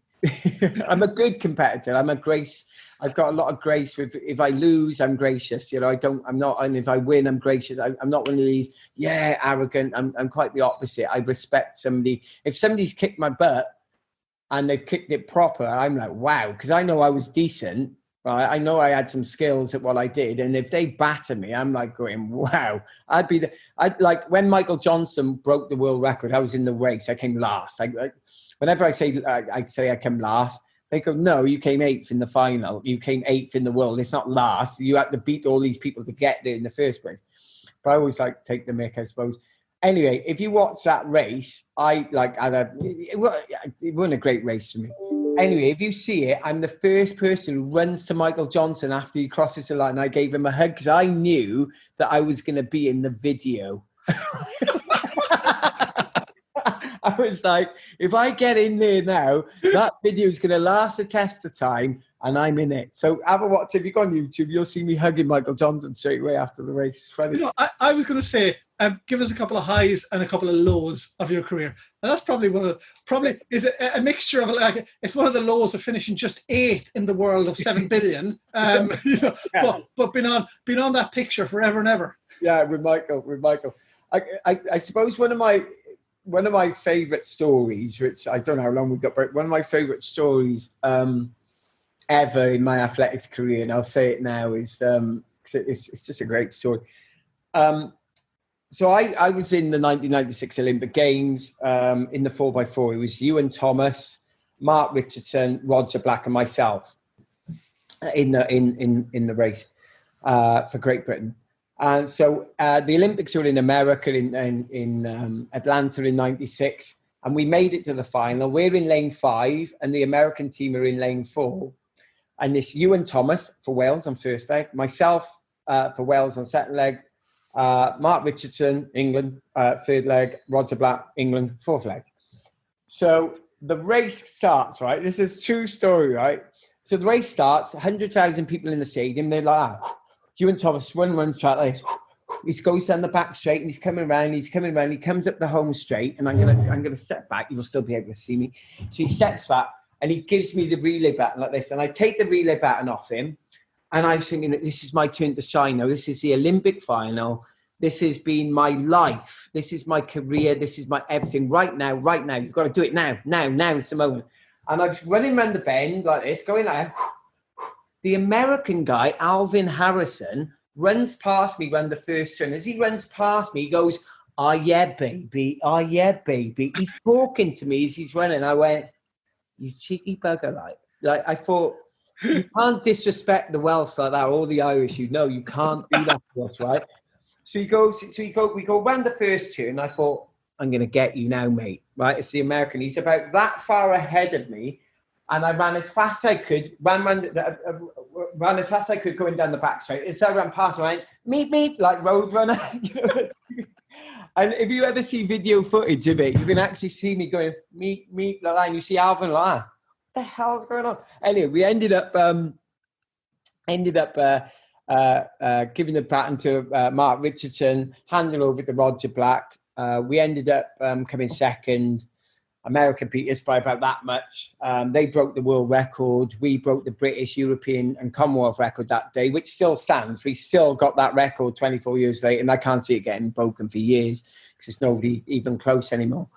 I'm a good competitor. I've got a lot of grace with, if I lose, I'm gracious. You know, I'm not, and if I win, I'm gracious. I'm not one of these, arrogant. I'm quite the opposite. I respect somebody. If somebody's kicked my butt, and they've kicked it proper, I'm like, wow, because I know I was decent, right? I know I had some skills at what I did. And if they batter me, I'm like going, wow. I'd like when Michael Johnson broke the world record, I was in the race. I came last. Whenever I say I came last, they go, no, you came 8th in the final. You came 8th in the world. It's not last. You had to beat all these people to get there in the first place. But I always like take the mick, I suppose. Anyway, if you watch that race, it wasn't a great race for me. Anyway, if you see it, I'm the first person who runs to Michael Johnson after he crosses the line. I gave him a hug because I knew that I was going to be in the video. I was like, if I get in there now, that video is going to last the test of time, and I'm in it. So have a watch. If you go on YouTube, you'll see me hugging Michael Johnson straight away after the race. It's funny. You know, I was going to say, give us a couple of highs and a couple of lows of your career. And that's probably is a mixture of, like, it's one of the lows of finishing just 8th in the world of 7 billion. You know, yeah. But been on that picture forever and ever. Yeah, with Michael. I suppose one of my favourite stories, which I don't know how long we've got, but one of my favourite stories ever in my athletics career, and I'll say it now, is because it's just a great story. So I was in the 1996 Olympic Games in the 4x4. It was Ewan Thomas, Mark Richardson, Roger Black, and myself in the race for Great Britain. And so the Olympics were in America in Atlanta in 96, and we made it to the final. We're in lane 5, and the American team are in lane 4. And this Ewan Thomas for Wales on first leg, myself for Wales on second leg, Mark Richardson, England, third leg, Roger Black, England, fourth leg. So the race starts, right? This is a true story, right? So the race starts, 100,000 people in the stadium. They're like, Ewan Thomas runs track like this. He goes down the back straight, and he's coming around. He comes up the home straight, and I'm gonna step back. You'll still be able to see me. So he steps back, and he gives me the relay baton like this, and I take the relay baton off him. And I was thinking that this is my turn to shine now. This is the Olympic final. This has been my life. This is my career. This is my everything. Right now. You've got to do it now. Now is the moment. And I was running around the bend like this, going like, the American guy, Alvin Harrison, runs past me around the first turn. As he runs past me, he goes, oh, yeah, baby. Oh, yeah, baby. He's talking to me as he's running. I went, you cheeky bugger. Like I thought, you can't disrespect the Welsh like that, or the Irish. You know, you can't do that to us, right? So we go round the first turn. I thought, I'm going to get you now, mate. Right? It's the American. He's about that far ahead of me. And I ran as fast as I could, ran as fast as I could going down the back straight. As I ran past, I went, meet, like road runner. You know? And if you ever see video footage of it, you can actually see me going, meet, like that. And you see Alvin like, what the hell's going on? Anyway, we ended up giving the baton to Mark Richardson, handing over to Roger Black. We ended up coming second. America beat us by about that much. They broke the world record. We broke the British, European and Commonwealth record that day, which still stands. We still got that record 24 years later, and I can't see it getting broken for years because there's nobody even close anymore.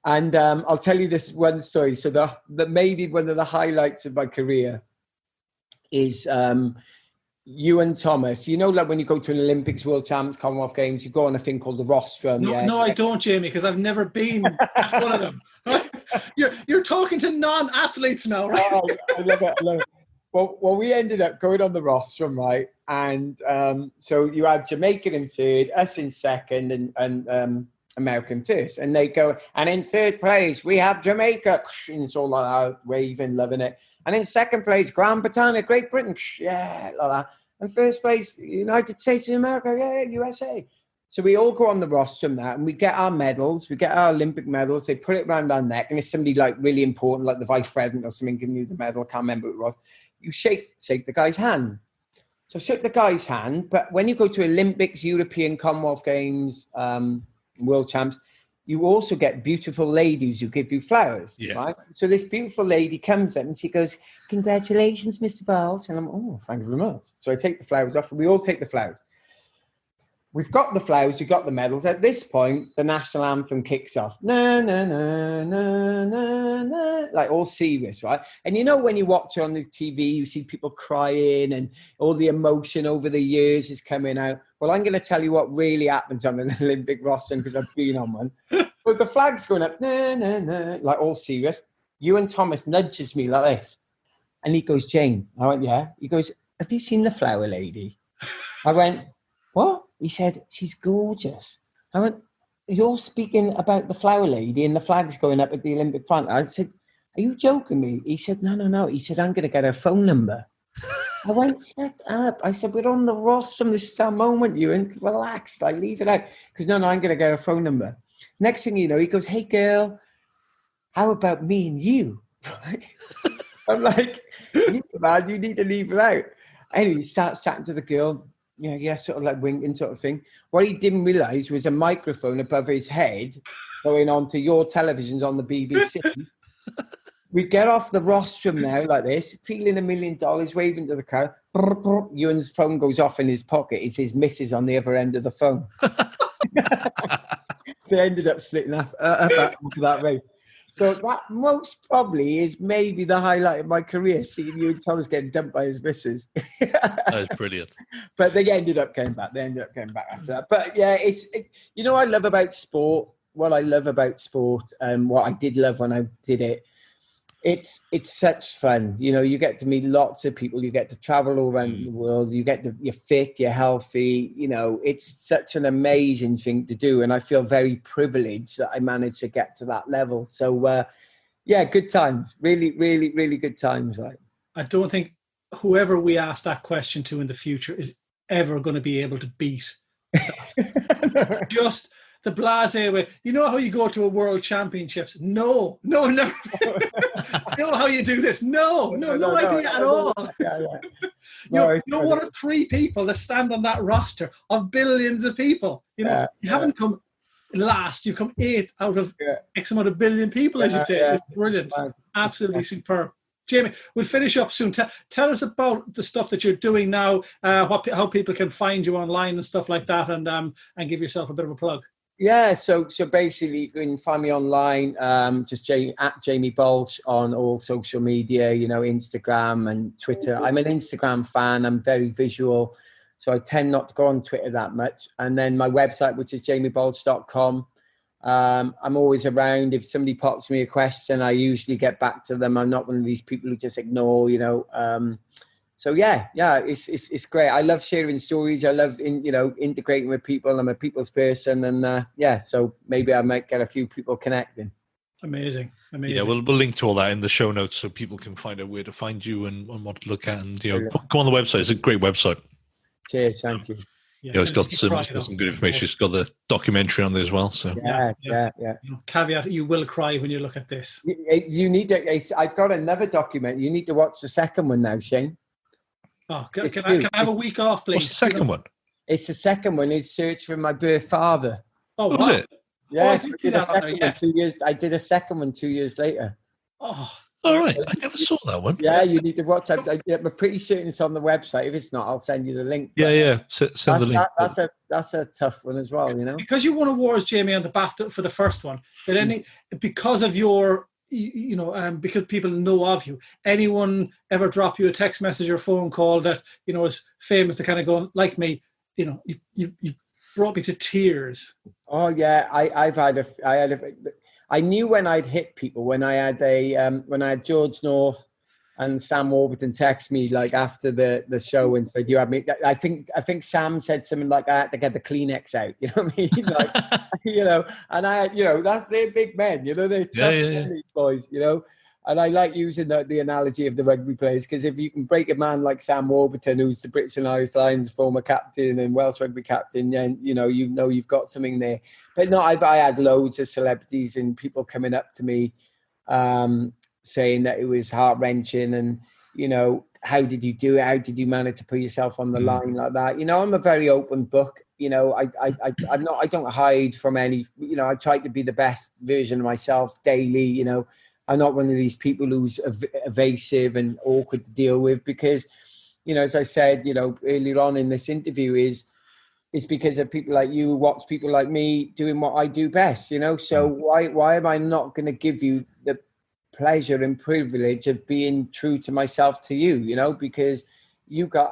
And I'll tell you this one story. So the maybe one of the highlights of my career is Ewan Thomas. You know, like when you go to an Olympics, World Champs, Commonwealth Games, you go on a thing called the rostrum. No, I don't, Jamie, because I've never been at one of them. Right? You're talking to non-athletes now, right? Oh, I love it. Well, we ended up going on the rostrum, right? And so you had Jamaica in third, us in second, and American first. And they go, and in third place, we have Jamaica. And it's all like that, waving, loving it. And in second place, Gran Bretagne, Great Britain. Yeah, like that. And first place, United States of America. Yeah, USA. So we all go on the rostrum now, and we get our medals. We get our Olympic medals. They put it around our neck, and it's somebody like really important, like the vice president or something, giving you the medal. I can't remember who it was. You shake the guy's hand. So shake the guy's hand. But when you go to Olympics, European, Commonwealth Games, World Champs, you also get beautiful ladies who give you flowers, right? So this beautiful lady comes in and she goes, "Congratulations, Mr. Baulch." And I'm, "Oh, thank you very much." So I take the flowers off, and we all take the flowers. We've got the flowers, we've got the medals. At this point, the national anthem kicks off. Na, na, na, na, na, na, like all serious, right? And when you watch it on the TV, you see people crying and all the emotion over the years is coming out. Well, I'm going to tell you what really happens on an Olympic rostrum because I've been on one. But the flag's going up, na, na, na, like all serious. Ewan Thomas nudges me like this. And he goes, "Jane." I went, "Yeah." He goes, "Have you seen the flower lady?" I went, "What?" He said, "She's gorgeous." I went, "You're speaking about the flower lady and the flag's going up at the Olympic front." I said, "Are you joking me?" He said, No. He said, "I'm going to get her phone number." I went, "Shut up." I said, "We're on the rostrum. This is our moment, Ewan. Relax. Like, leave it out." Because no, I'm going to get her phone number. Next thing you know, he goes, "Hey, girl, how about me and you?" Right? I'm like, "Man, you need to leave it out." Anyway, he starts chatting to the girl. Yeah, sort of like winking sort of thing. What he didn't realise was a microphone above his head going on to your televisions on the BBC. We get off the rostrum now like this, feeling $1 million, waving to the crowd. Ewan's phone goes off in his pocket. It's his missus on the other end of the phone. They ended up splitting up that way. So that most probably is maybe the highlight of my career, seeing Ewan Thomas getting dumped by his missus. That was brilliant. But they ended up going back. After that. But yeah, I love about sport. What I love about sport and what I did love when I did it, it's such fun. You get to meet lots of people. You get to travel all around the world. You're fit, you're healthy. It's such an amazing thing to do. And I feel very privileged that I managed to get to that level. So, yeah, good times. Really, really, really good times. Like, I don't think whoever we ask that question to in the future is ever going to be able to beat that. Just the blasé way. You know how you go to a world championships? No, never. You know how you do this? No idea at all. You're one of 3 people that stand on that roster of billions of people. You haven't come last. You've come 8th out of X amount of billion people, as you say. It's brilliant. Absolutely superb. Jamie, we'll finish up soon. Tell us about the stuff that you're doing now, how people can find you online and stuff like that, and give yourself a bit of a plug. Yeah, so basically you can find me online, just at Jamie Baulch on all social media, Instagram and Twitter. I'm an Instagram fan. I'm very visual, so I tend not to go on Twitter that much. And then my website, which is jamiebaulch.com. I'm always around. If somebody pops me a question, I usually get back to them. I'm not one of these people who just ignore, So yeah, it's great. I love sharing stories. I love integrating with people. I'm a people's person, and so maybe I might get a few people connecting. Amazing. Yeah, we'll link to all that in the show notes so people can find out where to find you and what to look at, and go on the website. It's a great website. Cheers, thank you. Yeah, it's got some good information. It's got the documentary on there as well. So yeah. Caveat: you will cry when you look at this. You need to. I've got another document. You need to watch the second one now, Shane. Oh, can I have a week off, please? What's the second one? It's the second one. Is Search for My Birth Father. Oh, What was it? Yes, I did see that on there, yeah. 2 years. I did a second one 2 years later. Oh, All right. I never saw that one. Yeah, you need to watch it. I'm pretty certain it's on the website. If it's not, I'll send you the link. Yeah. Send the link. That's a tough one as well, you know. because you won awards, Jamie, on the BAFTA for the first one. Because of your, because people know of you, anyone ever drop you a text message or phone call that is famous to kind of go like me? You brought me to tears. Oh yeah, I knew when I'd hit people when I had George North and Sam Warburton text me like after the show and said, "You had me." I think Sam said something like, "I had to get the Kleenex out." You know what I mean? Like, and I had, they're big men. They're tough these boys. And I like using the analogy of the rugby players because if you can break a man like Sam Warburton, who's the British and Irish Lions former captain and Welsh rugby captain, then you've got something there. But no, I had loads of celebrities and people coming up to me saying that it was heart-wrenching and, how did you do it? How did you manage to put yourself on the line like that? I'm a very open book. I don't hide from any, I try to be the best version of myself daily, I'm not one of these people who's evasive and awkward to deal with because, as I said, earlier on in this interview it's because of people like you who watch people like me doing what I do best, So why am I not going to give you the pleasure and privilege of being true to myself to you, because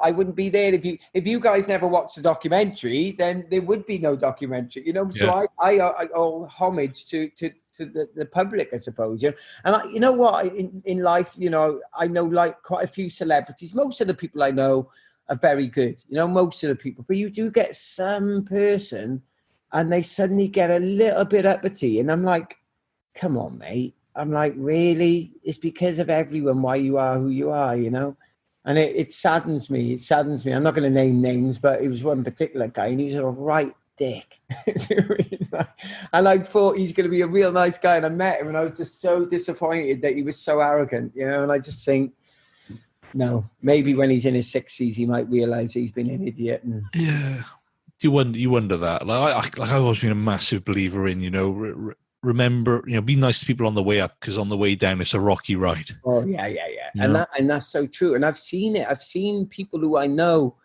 I wouldn't be there if you guys never watched the documentary, then there would be no documentary, So I owe homage to the public, I suppose, And what, in life, I know like quite a few celebrities. Most of the people I know are very good, most of the people, but you do get some person and they suddenly get a little bit uppity, and I'm like, come on, mate. I'm like, really? It's because of everyone why you are who you are, And it saddens me. It saddens me. I'm not going to name names, but it was one particular guy, and he was a right dick. And I thought he's going to be a real nice guy, and I met him, and I was just so disappointed that he was so arrogant, And I just think, no, maybe when he's in his 60s, he might realise he's been an idiot. Yeah, you wonder that. Like I've always been a massive believer in, remember, be nice to people on the way up because on the way down it's a rocky ride. Oh yeah. And that's so true. And I've seen it. I've seen people who I know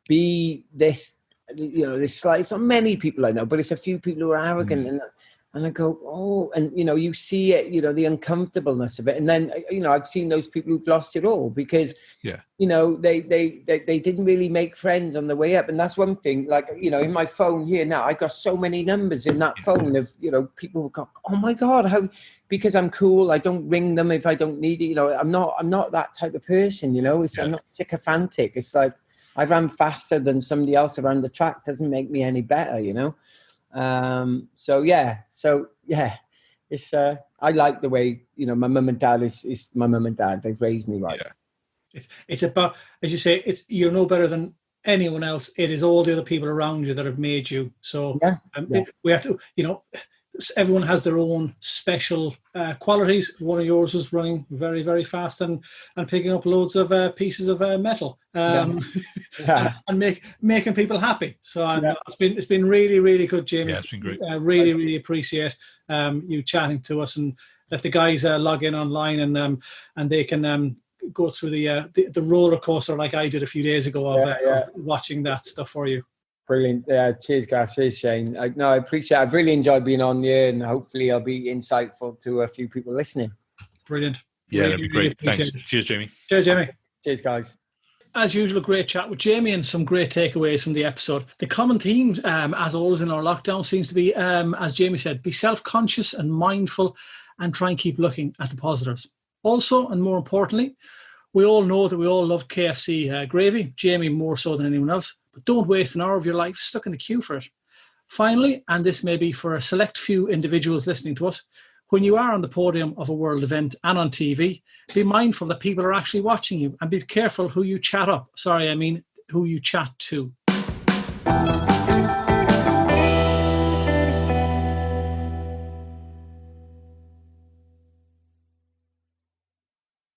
be this, this slight. It's not many people I know, but it's a few people who are arrogant. And I go, oh, and you see it, the uncomfortableness of it. And then I've seen those people who've lost it all because they didn't really make friends on the way up. And that's one thing, like, in my phone here now, I've got so many numbers in that phone of, people who go, oh my God, because I'm cool, I don't ring them if I don't need it. I'm not that type of person, I'm not sycophantic. It's like I ran faster than somebody else around the track. Doesn't make me any better, it's I like the way my mum and dad is my mum and dad. They've raised me right. It's about, as you say, you're no better than anyone else. It is all the other people around you that have made you. So we have to, everyone has their own special qualities. One of yours was running very, very fast and picking up loads of pieces of metal and making people happy. So it's been really, really good, Jamie. Yeah, it's been great. Really, really appreciate you chatting to us, and let the guys log in online and they can go through the roller coaster like I did a few days ago of watching that stuff for you. Brilliant. Cheers, guys. Cheers, Shane. I appreciate it. I've really enjoyed being on here, and hopefully I'll be insightful to a few people listening. Brilliant. Yeah, that'd be great. Thanks. Cheers, Jamie. Cheers, Jamie. Cheers, guys. As usual, great chat with Jamie and some great takeaways from the episode. The common theme, as always in our lockdown, seems to be, as Jamie said, be self-conscious and mindful and try and keep looking at the positives. Also, and more importantly, we all know that we all love KFC gravy, Jamie more so than anyone else, but don't waste an hour of your life stuck in the queue for it. Finally, and this may be for a select few individuals listening to us, when you are on the podium of a world event and on TV, be mindful that people are actually watching you and be careful who you chat up. Sorry, I mean who you chat to.